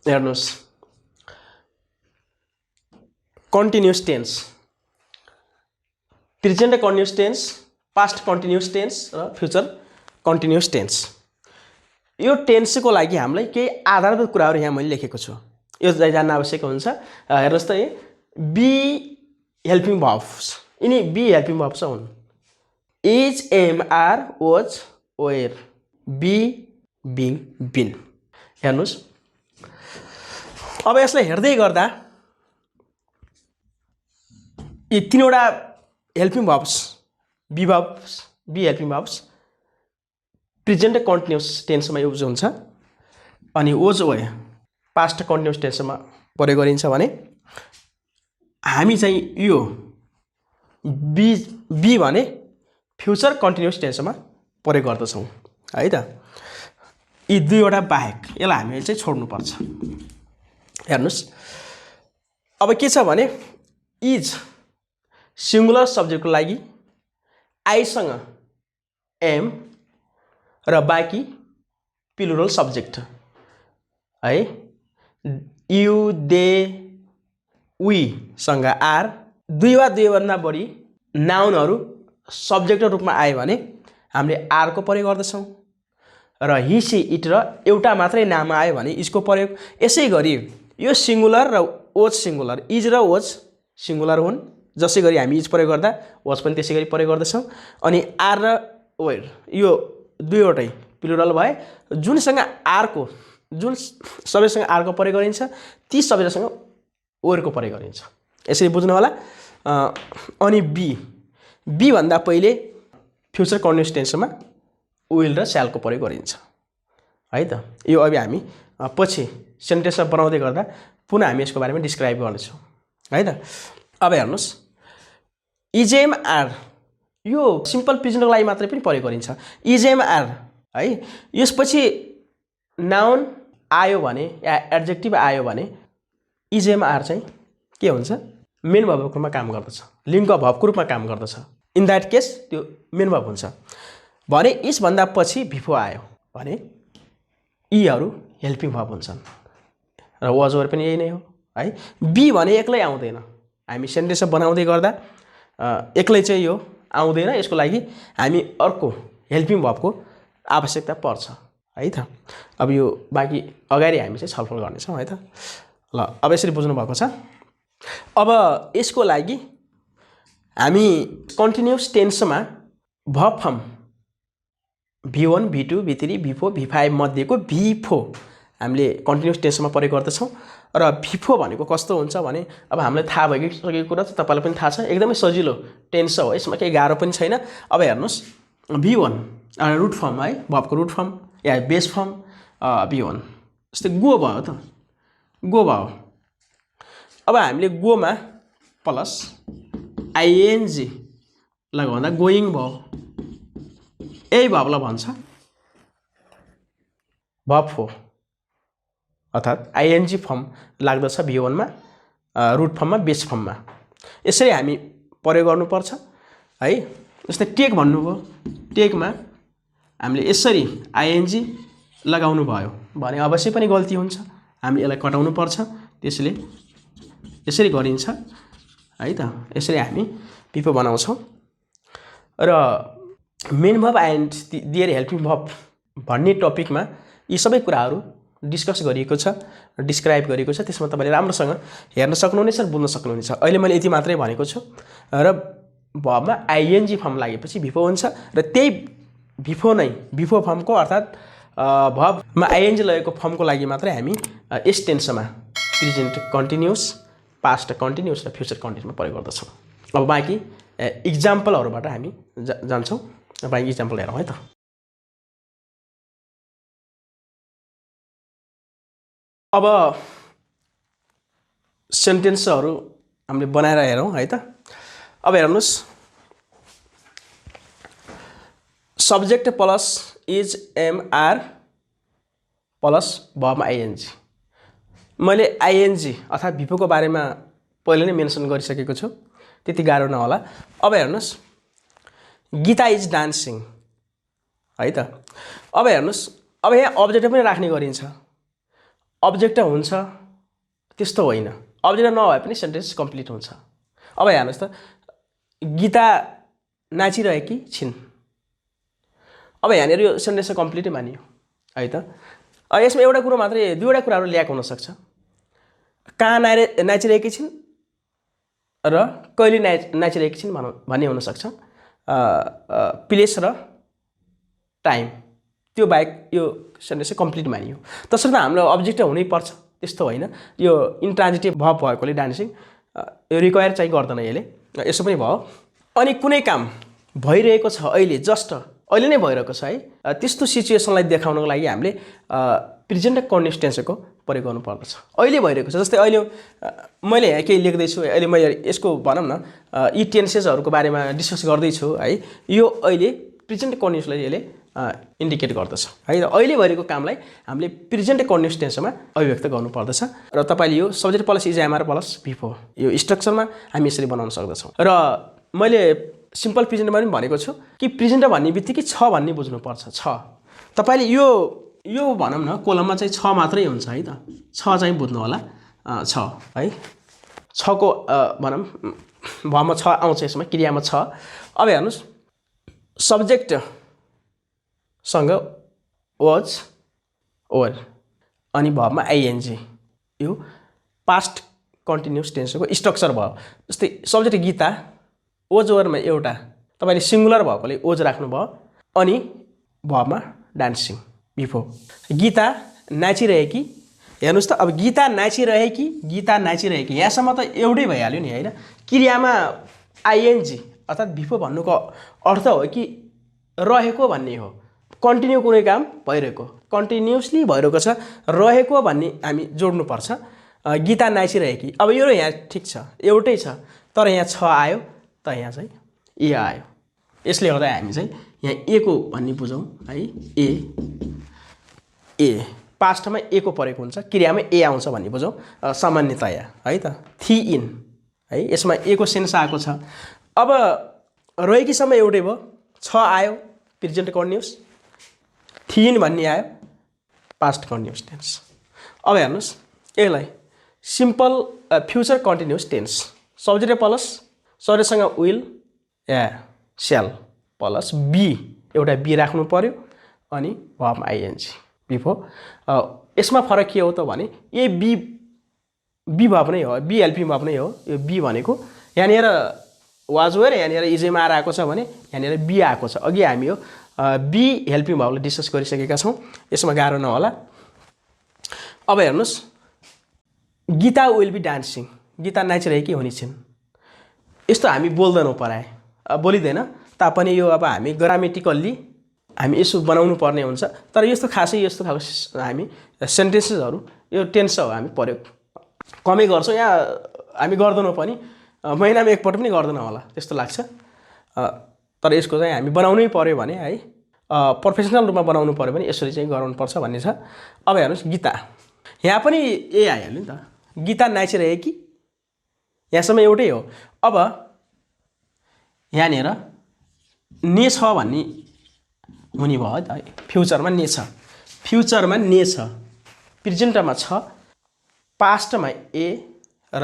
हेर्नुस् continuous tense, present continuous tense, past continuous tense र future continuous tense. यो टेन्सको लागि हामीलाई केही आधारभूत कुराहरू यहाँ मैले लेखेको छु, यो जान्न आवश्यक हुन्छ। हेर्नुहोस् त, बी हेल्पिङ भर्ब्स, यिनी बी हेल्पिङ भर्ब्स हुन्। Is, am, are, was, were, be, being, been. हेर्नुहोस्, अब यसलाई हेर्दै गर्दा यी तीनवटा helping verbs, be helping verbs present continuous टेन्समा युज हुन्छ, अनि वाज वे पास्ट कन्टिन्युअस टेन्समा प्रयोग गरिन्छ भने हामी चाहिँ यो बी भने फ्युचर कन्टिन्युअस टेन्समा प्रयोग गर्दछौँ है त। यी दुईवटा बाहेक यसलाई हामीले चाहिँ छोड्नुपर्छ। हेर्नुहोस्, अब के छ भने इज सिङ्गुलर सब्जेक्टको लागि आइसँग एम र बाँकी प्लुरल सब्जेक्ट है, यु, दे, वीसँग आर, दुई वा दुईभन्दा बढी नाउनहरू सब्जेक्टको रूपमा आयो भने हामीले आरको प्रयोग गर्दछौँ, र हि, सी, इट र एउटा मात्रै नाम आयो भने इसको प्रयोग। यसै गरी यो सिङ्गुलर र वाज सिङ्गुलर, इज र वाज सिङ्गुलर हुन्, जसै गरी हामी इज प्रयोग गर्दा वाज पनि त्यसै गरी प्रयोग गर्दछौँ। अनि आर र वेयर यो दुईवटै प्लुरल भए, जुन सबैसँग आरको प्रयोग गरिन्छ ती सबैसँग वेयरको प्रयोग गरिन्छ, यसरी बुझ्नु होला। अनि बी भन्दा पहिले फ्युचर कन्टिन्युअस टेन्समा विल र स्यालको प्रयोग गरिन्छ है त। यो अब हामी पछि सेन्टेन्समा बनाउँदै गर्दा पुनः हामी यसको बारेमा डिस्क्राइब गर्नेछौँ है त। अब हेर्नुहोस्, इजेम आर यो सिम्पल प्रेजेन्टको लागि मात्रै पनि प्रयोग गरिन्छ, इजेम आर है। यसपछि नाउन आयो भने या एड्जेक्टिभ आयो भने इजेम आर चाहिँ के हुन्छ, मेन भर्बको रूपमा काम गर्दछ, लिङ्क भर्बको रूपमा काम गर्दछ। इन द्याट केस त्यो मेन भर्ब हुन्छ भने इसभन्दा पछि भिफो आयो भने यीहरू हेल्पिङ भर्ब हुन्छन्, र वाज वर पनि यही नै हो है। बी भने एक्लै आउँदैन, हामी सेन्टेन्स बनाउँदै गर्दा एक्लै चाहिँ यो आउँदैन, यसको लागि हामी अर्को हेल्पिङ भर्बको आवश्यकता पर्छ है त। अब यो बाँकी अगाडि हामी चाहिँ छलफल गर्नेछौँ है त। ल, अब यसरी बुझ्नु भएको छ। अब यसको लागि हामी continuous टेन्समा verb form V1, V2, V3, V4, V5 मध्येको V4 हामीले कन्टिन्युअस टेन्समा प्रयोग गर्दछौँ। र V4 भनेको कस्तो हुन्छ भने अब हामीलाई थाहा भइसकेको कुरा चाहिँ तपाईँलाई पनि थाहा छ, एकदमै सजिलो टेन्स हो, यसमा केही गाह्रो पनि छैन। अब हेर्नुहोस्, V1 रुट फर्म है, भर्बको रुट फर्म या बेस फर्म V1, जस्तै गो भयो त, गो भयो। अब हामीले गोमा प्लस आइएनजी लगाउँदा गोइङ भयो, यही भर्बलाई भन्छ भर्ब 4, अर्थात् आइएनजी फर्म लाग्दछ V1 मा, रुट फर्ममा, बेस फर्ममा। यसरी हामी प्रयोग गर्नुपर्छ है। जस्तै टेक भन्नुभयो, टेकमा हामीले यसरी आइएनजी लगाउनु भयो भने अवश्य पनि गल्ती हुन्छ, हामी यसलाई कटाउनु पर्छ, त्यसले यसरी गरिन्छ है त। यसरी हामी पिपो बनाउँछौँ। र main verb and their helping verb भन्ने टपिकमा यी सबै कुराहरू डिस्कस गरिएको छ, डिस्क्राइब गरिएको छ, त्यसमा तपाईँले राम्रोसँग हेर्न सक्नुहुनेछ र बुझ्न सक्नुहुनेछ। अहिले मैले यति मात्रै भनेको छु। र भर्बमा आइएनजी फर्म लागेपछि भिफो हुन्छ, र त्यही भिफो फर्मको अर्थात् भर्बमा आइएनजी लगेको फर्मको लागि मात्रै हामी यस टेन्समा प्रेजेन्ट कन्टिन्युअस, पास्ट कन्टिन्युअस र फ्युचर कन्टिन्युअसमा प्रयोग गर्दछौँ। अब बाँकी इक्जाम्पलहरूबाट हामी जान्छौँ, बाँकी इक्जाम्पल हेरौँ है त। अब सेन्टेन्सहरू हामीले बनाएर हेरौँ है त। अब हेर्नुहोस्, subject plus is, am, are plus भर्बमा आइएनजी। मैले आइएनजी अर्थात् भिफोको बारेमा पहिले नै मेन्सन गरिसकेको छु, त्यति गाह्रो नहोला। अब हेर्नुहोस्, गीता इज डान्सिङ है त। अब हेर्नुहोस्, अब यहाँ अब्जेक्ट पनि राख्ने गरिन्छ। अब्जेक्ट हुन्छ त्यस्तो होइन, अब्जेक्ट नभए पनि सेन्टेन्स कम्प्लिट हुन्छ। अब हेर्नुहोस् त, गीता नाचिरहेकी छिन्। अब यहाँनिर यो सेन्टेन्स कम्प्लिटै मानियो है त। यसमा एउटा कुरो मात्रै, दुईवटा कुराहरू ल्याएको हुनसक्छ। कहाँ नाचिरहेकी छिन् र कहिले नाचिरहेकी छिन् भन्ने हुनसक्छ। प्लेस र टाइम, त्यो बाहेक यो सेन्टेन्स कम्प्लिट मानियो। तसर्थ हाम्रो अब्जेक्ट हुनैपर्छ त्यस्तो होइन। यो इन्ट्रान्जिटिभ भर्ब भएकोले डान्सिङ यो रिक्वायर चाहिँ गर्दैन यसले, यसो पनि भयो। अनि कुनै काम भइरहेको छ अहिले, जस्ट अहिले नै भइरहेको छ है, त्यस्तो सिचुएसनलाई देखाउनको लागि हामीले प्रेजेन्ट कन्टिन्युअस टेन्सको प्रयोग गर्नुपर्दछ। अहिले भइरहेको छ, जस्तै अहिले मैले यहाँ केही लेख्दैछु, अहिले मैले यसको भनौँ न यी टेन्सेसहरूको बारेमा डिस्कस गर्दैछु है, यो अहिले प्रेजेन्ट कन्टिन्युअसलाई यसले इन्डिकेट गर्दछ है। र अहिले भइरहेको कामलाई हामीले प्रेजेन्ट कन्टिन्युअस टेन्समा अभिव्यक्त गर्नुपर्दछ। र तपाईँले यो सब्जेक्ट प्लस इजएमआर प्लस भिफो यो स्ट्रक्चरमा हामी यसरी बनाउन सक्दछौँ। र मैले सिम्पल प्रेजेन्टमा पनि भनेको छु कि प्रेजेन्ट भन्ने बित्तिकै छ भन्ने बुझ्नुपर्छ। छ तपाईँले यो भनौँ न कोलममा चाहिँ छ मात्रै हुन्छ है त, छ चाहिँ बुझ्नु होला छ है। छको भनौँ भमा छ आउँछ, यसमा क्रियामा छ। अब हेर्नुहोस्, सब्जेक्टसँग वाज वर अनि भमा आइएनजी, यो पास्ट कन्टिन्युअस टेन्सको स्ट्रक्चर भयो। जस्तै सब्जेक्ट गीता, ओज वरमा एउटा तपाईँले सिङ्गुलर भएकोले ओज राख्नुभयो, अनि भमा डान्सिङ बिफो। गीता नाचिरहेकी, हेर्नुहोस् त, अब गीता नाचिरहेकी यहाँसम्म त एउटै भइहाल्यो नि होइन। क्रियामा आइएनजी अर्थात् बिफो भन्नुको अर्थ हो कि रहेको भन्ने हो। कन्टिन्यू कुनै काम भइरहेको, कन्टिन्युसली भइरहेको छ, रहेको भन्ने हामी जोड्नुपर्छ। गीता नाचिरहेकी, अब यो यहाँ ठिक छ, एउटै छ, तर यहाँ छ आयो त यहाँ चाहिँ ए आयो। यसले गर्दा हामी चाहिँ यहाँ ए को भन्ने बुझौँ है। ए पास्टमा ए को प्रयोग हुन्छ, क्रियामा ए आउँछ भन्ने बुझौँ सामान्यतया है त। थी इन है, यसमा ए को सेन्स आएको छ। अब रहेकीसम्म एउटै भयो, छ आयो प्रेजेन्ट कन्टिन्युअस, थिइन भन्ने आयो पास्ट कन्टिन्युअस टेन्स। अब हेर्नुहोस् यसलाई simple future continuous tense, subject plus सब्जेक्टसँग विल या स्याल प्लस बी, एउटा बी राख्नु पर्यो अनि भर्ब आइएनजी बिफो। यसमा फरक के हो त भने ए बी भर्ब नै हो, बी हेल्पिङ भर्ब नै हो। यो बी भनेको यहाँनिर वाज वेयर, यहाँनिर इजेमा आएको छ भने यहाँनिर बी आएको छ। अघि हामी यो बी हेल्पिङ भर्बलाई डिस्कस गरिसकेका छौँ, यसमा गाह्रो नहोला। अब हेर्नुहोस्, Geeta will be dancing, Geeta नाचिरहेकी हुने छिन्। यस्तो हामी बोल्दैनौँ प्राय, बोलिँदैन तापनि यो अब हामी ग्रामेटिकल्ली हामी यसो बनाउनु पर्ने हुन्छ। तर यस्तो खासै यस्तो खालको हामी सेन्टेन्सेसहरू यो टेन्स हो हामी प्रयोग कमै गर्छौँ, यहाँ हामी गर्दैनौँ पनि, महिनामा एकपल्ट पनि गर्दैन होला त्यस्तो लाग्छ। तर यसको चाहिँ हामी बनाउनै पर्यो भने है, प्रोफेसनल रूपमा बनाउनु पर्यो भने यसरी चाहिँ गराउनुपर्छ भन्ने छ। अब हेर्नुहोस् गीता, यहाँ पनि ए आइहाल्यो नि त, गीता नाचिरहेकी यहाँसम्म एउटै हो। अब यहाँनिर ने छ भन्ने हुने भयो त, फ्युचरमा ने छ, फ्युचरमा ने छ, प्रेजेन्टमा छ, पास्टमा ए र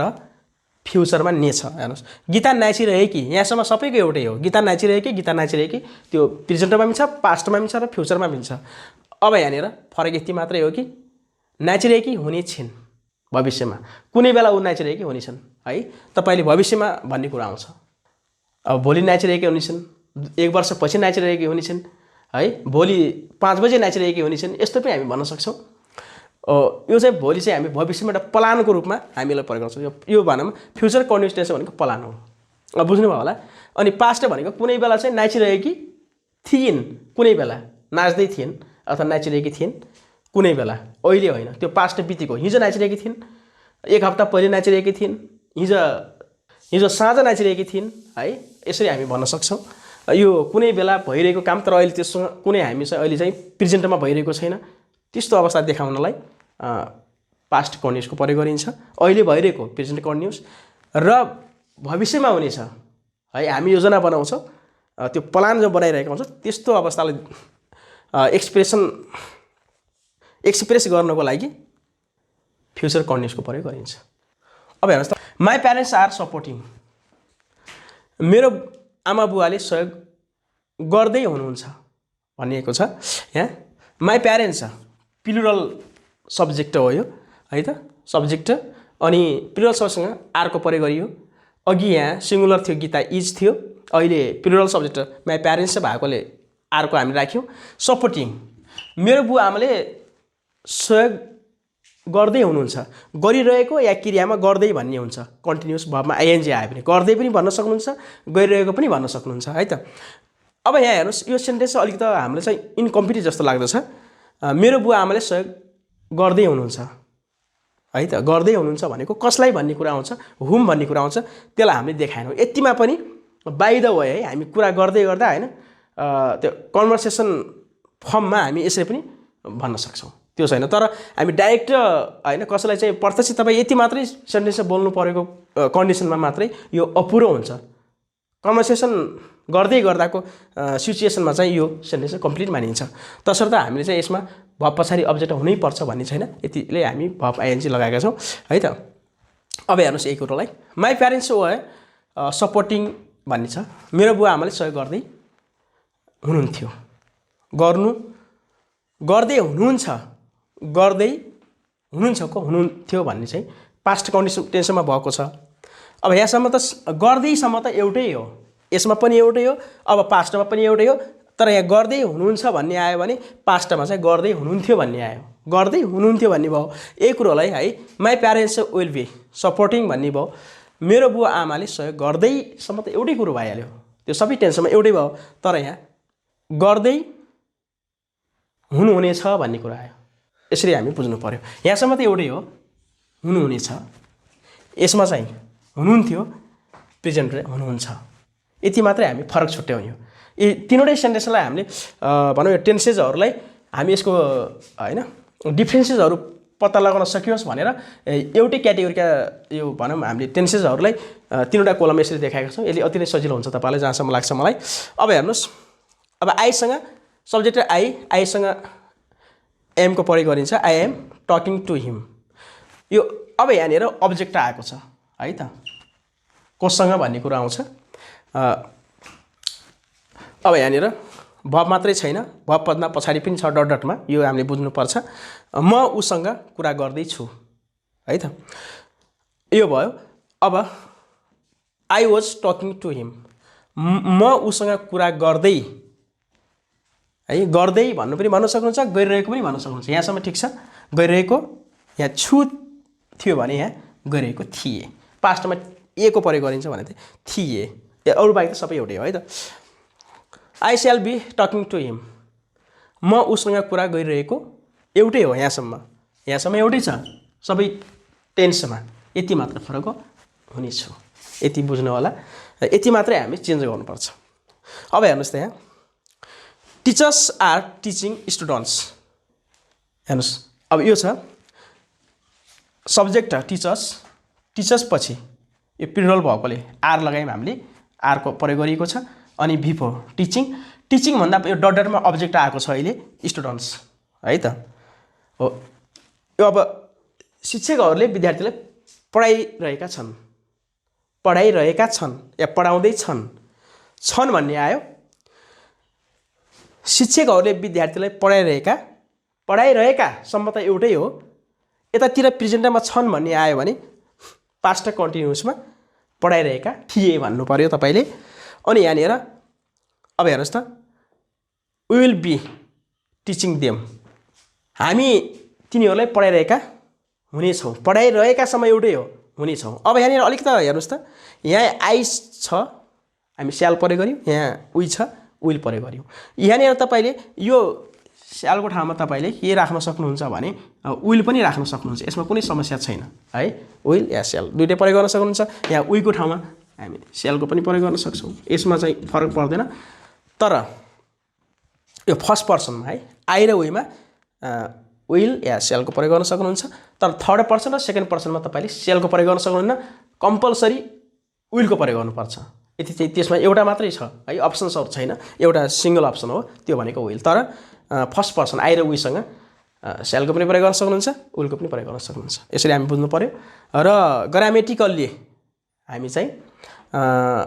फ्युचरमा ने छ। हेर्नुहोस् गीता नाचिरहेकी यहाँसम्म सबैको एउटै हो, गीता नाचिरहेकी त्यो प्रेजेन्टमा पनि छ, पास्टमा पनि छ र फ्युचरमा पनि छ। अब यहाँनिर फरक यति मात्रै हो कि नाचिरहेकी हुने छिन्, भविष्यमा कुनै बेला ऊ नाचिरहेकी हुने छन् है। तपाईँले भविष्यमा भन्ने कुरा आउँछ, अब भोलि नाचिरहेकी हुने छन्, 1 वर्षपछि नाचिरहेकी हुने छन् है, भोलि 5 बजे नाचिरहेकी हुने छन्, यस्तो पनि हामी भन्न सक्छौँ। यो चाहिँ भोलि चाहिँ हामी भविष्यमा एउटा प्लानको रूपमा हामीलाई प्रयोग गर्छौँ। यो भनौँ फ्युचर कन्टिन्युअस टेन्स भनेको प्लान हो, बुझ्नुभयो होला। अनि पास्ट भनेको कुनै बेला चाहिँ नाचिरहेकी थिइन्, कुनै बेला नाच्दै थिइन् अथवा नाचिरहेकी थिइन् कुनै बेला, अहिले होइन, त्यो पास्ट बितेको। हिजो नाचिरहेकी थिइन्, 1 हप्ता पहिले नाचिरहेकी थिइन्, हिजो साँझ नाचिरहेकी थिइन् है, यसरी हामी भन्न सक्छौँ। यो कुनै बेला भइरहेको काम, तर अहिले त्यससँग कुनै हामी चाहिँ अहिले चाहिँ प्रेजेन्टमा भइरहेको छैन, त्यस्तो अवस्था देखाउनलाई पास्ट कन्टिन्युअसको प्रयोग गरिन्छ। अहिले भइरहेको प्रेजेन्ट कन्टिन्युअस र भविष्यमा हुनेछ है, हामी योजना बनाउँछौँ, त्यो प्लान जो बनाइरहेको हुन्छ त्यस्तो अवस्थालाई एक्सप्रेस गर्नको लागि फ्युचर कन्टिन्युसको प्रयोग गरिन्छ। अब हेर्नुहोस् त, माई प्यारेन्ट्स आर सपोर्टिङ, मेरो आमा बुवाले सहयोग गर्दै हुनुहुन्छ भनिएको छ। यहाँ माई प्यारेन्ट्स प्लुरल सब्जेक्ट हो यो है त, सब्जेक्ट अनि प्लुरल सब्जेक्टसँग आरको प्रयोग गरियो। अघि यहाँ सिङ्गुलर थियो, गीता इज थियो, अहिले प्लुरल सब्जेक्ट माई प्यारेन्ट्स भएकोले आरको हामी राख्यौँ। सपोर्टिङ, मेरो बुवा आमाले सहयोग गर्दै हुनुहुन्छ, गरिरहेको या क्रियामा गर्दै भन्ने हुन्छ। कन्टिन्युस भर्बमा आइएनजी आयो भने गर्दै पनि भन्न सक्नुहुन्छ, गरिरहेको पनि भन्न सक्नुहुन्छ है त। अब यहाँ हेर्नुहोस्, यो सेन्टेन्स चाहिँ अलिकति हामीलाई चाहिँ इन्कम्प्लिट जस्तो लाग्दछ। मेरो बुवा आमाले सहयोग गर्दै हुनुहुन्छ है त। गर्दै हुनुहुन्छ भनेको कसलाई भन्ने कुरा आउँछ, हुम भन्ने कुरा आउँछ, त्यसलाई हामीले देखाएनौँ। यतिमा पनि बाइ द वे है, हामी कुरा गर्दै गर्दा होइन त्यो कन्भर्सेसन फर्ममा हामी यसरी पनि भन्न सक्छौँ, त्यो छैन। तर हामी डाइरेक्ट होइन कसैलाई चाहिँ प्रत्यक्ष तपाईँ यति मात्रै सेन्टेन्समा बोल्नु परेको कन्डिसनमा मात्रै यो अपुरो हुन्छ। कन्भर्सेसन गर्दै गर्दाको सिचुएसनमा चाहिँ यो सेन्टेन्स कम्प्लिट मानिन्छ। तसर्थ हामीले चाहिँ यसमा भब पछाडि अब्जेक्ट हुनैपर्छ भन्ने छैन, यतिले हामी भब आइएनजी लगाएका छौँ है त। अब हेर्नुहोस् यही कुरोलाई, माई प्यारेन्ट्स वर सपोर्टिङ भन्ने छ, मेरो बुवा आमाले सहयोग गर्दै हुनुहुन्थ्यो, गर्दै हुनुहुन्छ, गर्दै हुनुहुन्छको हुनुहुन्थ्यो भन्ने चाहिँ पास्ट कन्डिसन टेन्समा भएको छ। अब यहाँसम्म त गर्दैसम्म त एउटै हो, यसमा पनि एउटै हो, अब पास्टमा पनि एउटै हो। तर यहाँ गर्दै हुनुहुन्छ भन्ने आयो भने पास्टमा चाहिँ गर्दै हुनुहुन्थ्यो भन्ने आयो, गर्दै हुनुहुन्थ्यो भन्ने भयो। यही कुरोलाई है my parents will be supporting भन्ने भयो, मेरो बुवा आमाले सहयोग गर्दैसम्म त एउटै कुरो भइहाल्यो, त्यो सबै टेन्सनमा एउटै भयो। तर यहाँ गर्दै हुनुहुनेछ भन्ने कुरा आयो, यसरी हामी बुझ्नु पर्यो। यहाँसम्म त एउटै हो, हुनुहुनेछ, यसमा चाहिँ हुनुहुन्थ्यो, प्रेजेन्ट हुनुहुन्छ, यति मात्रै हामी फरक छुट्याउँ। यी तिनवटै सेन्टेन्सलाई हामीले भनौँ यो टेन्सेसहरूलाई हामी यसको होइन डिफ्रेन्सेसहरू पत्ता लगाउन सकियोस् भनेर एउटै क्याटेगोरीका यो भनौँ हामीले टेन्सेसहरूलाई तिनवटा कोलम यसरी देखाएका छौँ। यसले अति नै सजिलो हुन्छ तपाईँलाई, जहाँसम्म लाग्छ मलाई। अब हेर्नुहोस्, अब आईसँग सब्जेक्ट आईसँग एमको प्रयोग गरिन्छ, आई एम टकिङ टु हिम। यो अब यहाँनिर अब्जेक्ट आएको छ है त, कोसँग भन्ने कुरा आउँछ। अब यहाँनिर भब मात्रै छैन, भब पदमा पछाडि पनि छ डट डटमा, यो हामीले बुझ्नुपर्छ। म उसँग कुरा गर्दैछु है त, यो भयो। अब आई वाज टकिङ टु हिम, म उसँग कुरा गर्दै है, गर्दै भन्नु पनि भन्न सक्नुहुन्छ, गरिरहेको पनि भन्न सक्नुहुन्छ। यहाँसम्म ठिक छ, गरिरहेको, यहाँ छु थियो भने यहाँ गरिरहेको थिए, पास्टमा ए को प्रयोग गरिन्छ भने चाहिँ थिए, अरू बाहेक त सबै एउटै हो है त। आई स्याल बी टकिङ टु हिम, म उसँग कुरा गरिरहेको एउटै हो, यहाँसम्म एउटै छ सबै टेन्समा, यति मात्र फरक हो, हुनेछु, यति बुझ्नु होला। यति मात्रै हामी चेन्ज गर्नुपर्छ। अब हेर्नुहोस् त, यहाँ टिचर्स आर टिचिङ स्टुडेन्ट्स, हेर्नुहोस् अब यो छ सब्जेक्ट टिचर्स पछि यो प्लुरल भएकोले आर लगायौँ हामीले, आरको प्रयोग गरिएको छ। अनि भिपो टिचिङ भन्दा यो डट डटमा अब्जेक्ट आएको छ अहिले, स्टुडेन्ट्स है त हो। यो अब शिक्षकहरूले विद्यार्थीलाई पढाइरहेका छन् या पढाउँदैछन् भन्ने आयो। शिक्षकहरूले विद्यार्थीलाई पढाइरहेकासम्म त एउटै हो, यतातिर प्रेजेन्टमा छन् भन्ने आयो भने पास्ट कन्टिन्युसमा पढाइरहेका थिए भन्नु पर्यो तपाईँले। अनि यहाँनिर अब हेर्नुहोस् त, we will be teaching them, हामी तिनीहरूलाई पढाइरहेका हुनेछौँ, पढाइरहेकासम्म एउटै हो, हुनेछौँ। अब यहाँनिर अलिकति हेर्नुहोस् त, यहाँ आई छ हामी स्याल प्रयोग गऱ्यौँ, यहाँ उही छ विल प्रयोग गऱ्यौँ। यहाँनिर तपाईँले यो स्यालको ठाउँमा तपाईँले के राख्न सक्नुहुन्छ भने विल पनि राख्न सक्नुहुन्छ, यसमा कुनै समस्या छैन है। विल या स्याल दुइटै प्रयोग गर्न सक्नुहुन्छ। यहाँ उहीको ठाउँमा हामी स्यालको पनि प्रयोग गर्न सक्छौँ, यसमा चाहिँ फरक पर्दैन। तर यो फर्स्ट पर्सनमा है आई र उहीमा विल या स्यालको प्रयोग गर्न सक्नुहुन्छ। तर थर्ड पर्सन र सेकेन्ड पर्सनमा तपाईँले स्यालको प्रयोग गर्न सक्नुहुन्न, कम्पलसरी विलको प्रयोग गर्नुपर्छ। यति चाहिँ त्यसमा एउटा मात्रै छ है, अप्सन्सहरू छैन, एउटा सिङ्गल अप्सन हो, त्यो भनेको विल। तर फर्स्ट पर्सन आई र उहीसँग स्यालको पनि प्रयोग गर्न सक्नुहुन्छ, विलको पनि प्रयोग गर्न सक्नुहुन्छ। यसरी हामी बुझ्नु पर्यो। र ग्रामेटिकल्ली हामी चाहिँ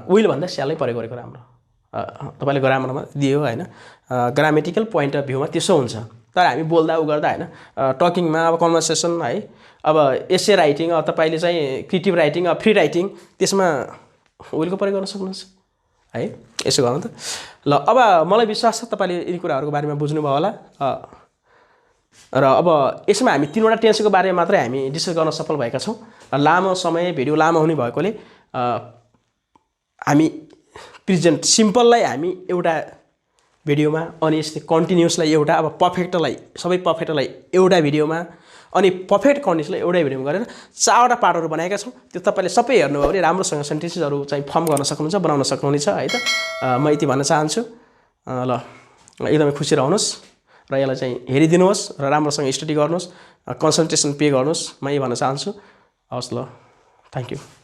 विलभन्दा स्यालै प्रयोग गरेको राम्रो। तपाईँले ग्रामरमा दियो होइन, ग्रामेटिकल पोइन्ट अफ भ्यूमा त्यसो हुन्छ। तर हामी बोल्दा गर्दा होइन, टकिङमा अब कन्भर्सेसन है, अब एसे राइटिङ, अब तपाईँले चाहिँ क्रिएटिभ राइटिङ, अब फ्री राइटिङ, त्यसमा विलको प्रयोग गर्न सक्नुहुन्छ है। यसो गर्नु त ल। अब मलाई विश्वास छ तपाईँले यी कुराहरूको बारेमा बुझ्नुभयो होला। र अब यसमा हामी 3वटा टेन्सको बारेमा मात्रै हामी डिस्कस गर्न सफल भएका छौँ। लामो समय भिडियो लामो हुने भएकोले हामी प्रेजेन्ट सिम्पललाई हामी एउटा भिडियोमा, अनि यस्तै कन्टिन्युसलाई एउटा, अब पर्फेक्टलाई सबै पर्फेक्टलाई एउटा भिडियोमा, अनि पर्फेक्ट कन्डिसनलाई एउटै भिडियोमा गरेर 4वटा पार्टहरू बनाएका छौँ। त्यो तपाईँले सबै हेर्नुभयो भने राम्रोसँग सेन्टेन्सेसहरू चाहिँ फर्म गर्न सक्नुहुन्छ, बनाउन सक्नुहुनेछ है त। म यति भन्न चाहन्छु। ल एकदमै खुसी रहनुहोस् र यसलाई चाहिँ हेरिदिनुहोस् र राम्रोसँग स्टडी गर्नुहोस्, कन्सन्ट्रेसन पे गर्नुहोस्, म यही भन्न चाहन्छु। हवस्, ल, थ्याङ्क यू।